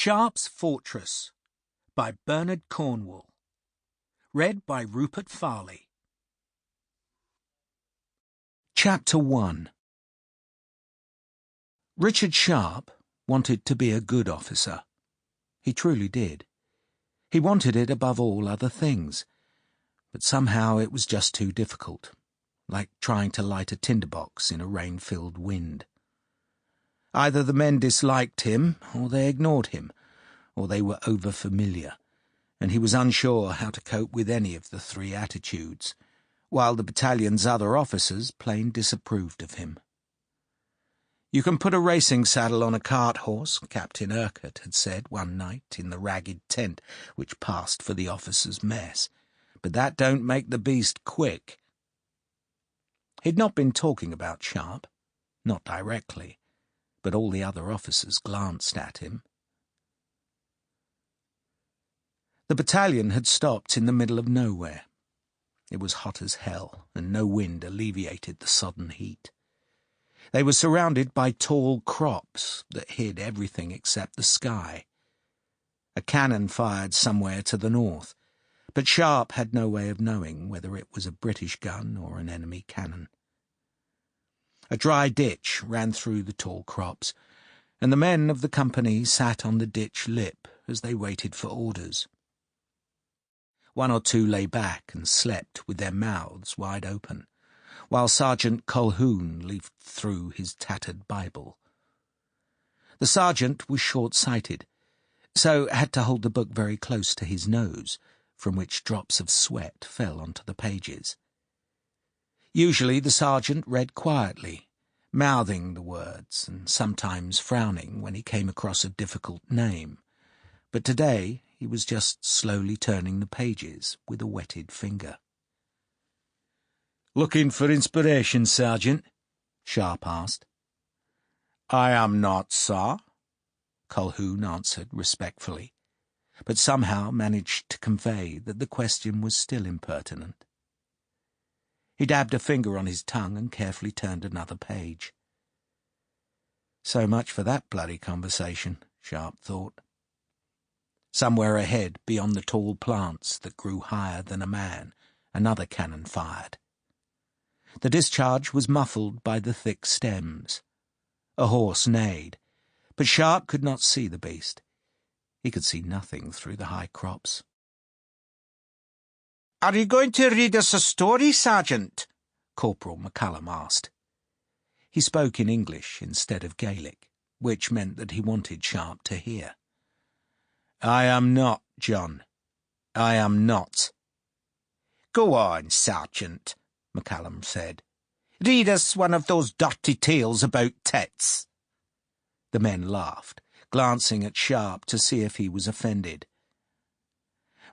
Sharpe's Fortress by Bernard Cornwell. Read by Rupert Farley. Chapter 1. Richard Sharpe wanted to be a good officer. He truly did. He wanted it above all other things. But somehow it was just too difficult, like trying to light a tinderbox in a rain-filled wind. Either the men disliked him, or they ignored him, or they were over-familiar, and he was unsure how to cope with any of the three attitudes, while the battalion's other officers plain disapproved of him. "You can put a racing saddle on a cart horse," Captain Urquhart had said one night in the ragged tent which passed for the officers' mess, "but that don't make the beast quick." He'd not been talking about Sharpe, not directly, but all the other officers glanced at him. The battalion had stopped in the middle of nowhere. It was hot as hell, and no wind alleviated the sodden heat. They were surrounded by tall crops that hid everything except the sky. A cannon fired somewhere to the north, but Sharpe had no way of knowing whether it was a British gun or an enemy cannon. A dry ditch ran through the tall crops, and the men of the company sat on the ditch lip as they waited for orders. One or two lay back and slept with their mouths wide open, while Sergeant Colquhoun leafed through his tattered Bible. The sergeant was short-sighted, so had to hold the book very close to his nose, from which drops of sweat fell onto the pages. Usually the sergeant read quietly, mouthing the words and sometimes frowning when he came across a difficult name, but today he was just slowly turning the pages with a wetted finger. "Looking for inspiration, Sergeant?" Sharpe asked. "I am not, sir," Colquhoun answered respectfully, but somehow managed to convey that the question was still impertinent. He dabbed a finger on his tongue and carefully turned another page. So much for that bloody conversation, Sharpe thought. Somewhere ahead, beyond the tall plants that grew higher than a man, another cannon fired. The discharge was muffled by the thick stems. A horse neighed, but Sharpe could not see the beast. He could see nothing through the high crops. "Are you going to read us a story, Sergeant?" Corporal McCallum asked. He spoke in English instead of Gaelic, which meant that he wanted Sharpe to hear. "I am not, John. I am not." "Go on, Sergeant," McCallum said. "Read us one of those dirty tales about tits." The men laughed, glancing at Sharpe to see if he was offended.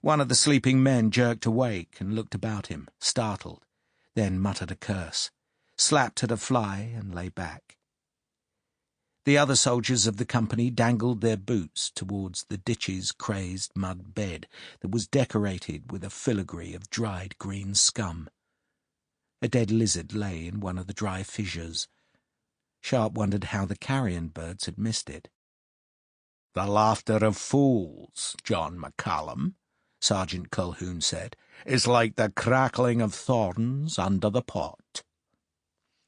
One of the sleeping men jerked awake and looked about him, startled, then muttered a curse, slapped at a fly and lay back. The other soldiers of the company dangled their boots towards the ditch's crazed mud bed that was decorated with a filigree of dried green scum. A dead lizard lay in one of the dry fissures. Sharpe wondered how the carrion birds had missed it. "The laughter of fools, John McCallum," Sergeant Colquhoun said, "is like the crackling of thorns under the pot."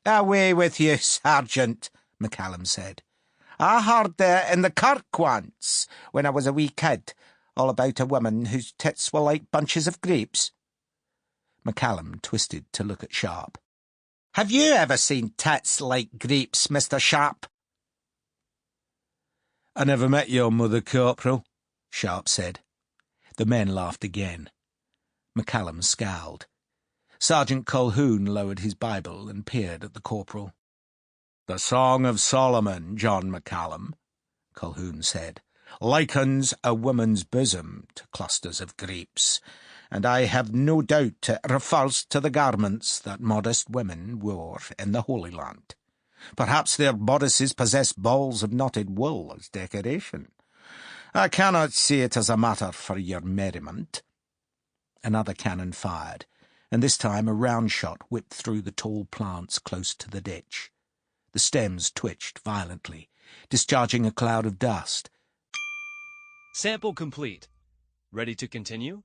"Away with you, Sergeant," McCallum said. "I heard in the kirk once, when I was a wee kid, all about a woman whose tits were like bunches of grapes." McCallum twisted to look at Sharpe. "Have you ever seen tits like grapes, Mr. Sharpe?" "I never met your mother, Corporal," Sharpe said. The men laughed again. McCallum scowled. Sergeant Colquhoun lowered his Bible and peered at the corporal. "The Song of Solomon, John McCallum," Colquhoun said, "likens a woman's bosom to clusters of grapes, and I have no doubt it refers to the garments that modest women wore in the Holy Land. Perhaps their bodices possess balls of knotted wool as decoration. I cannot see it as a matter for your merriment." Another cannon fired, and this time a round shot whipped through the tall plants close to the ditch. The stems twitched violently, discharging a cloud of dust. Sample complete. Ready to continue?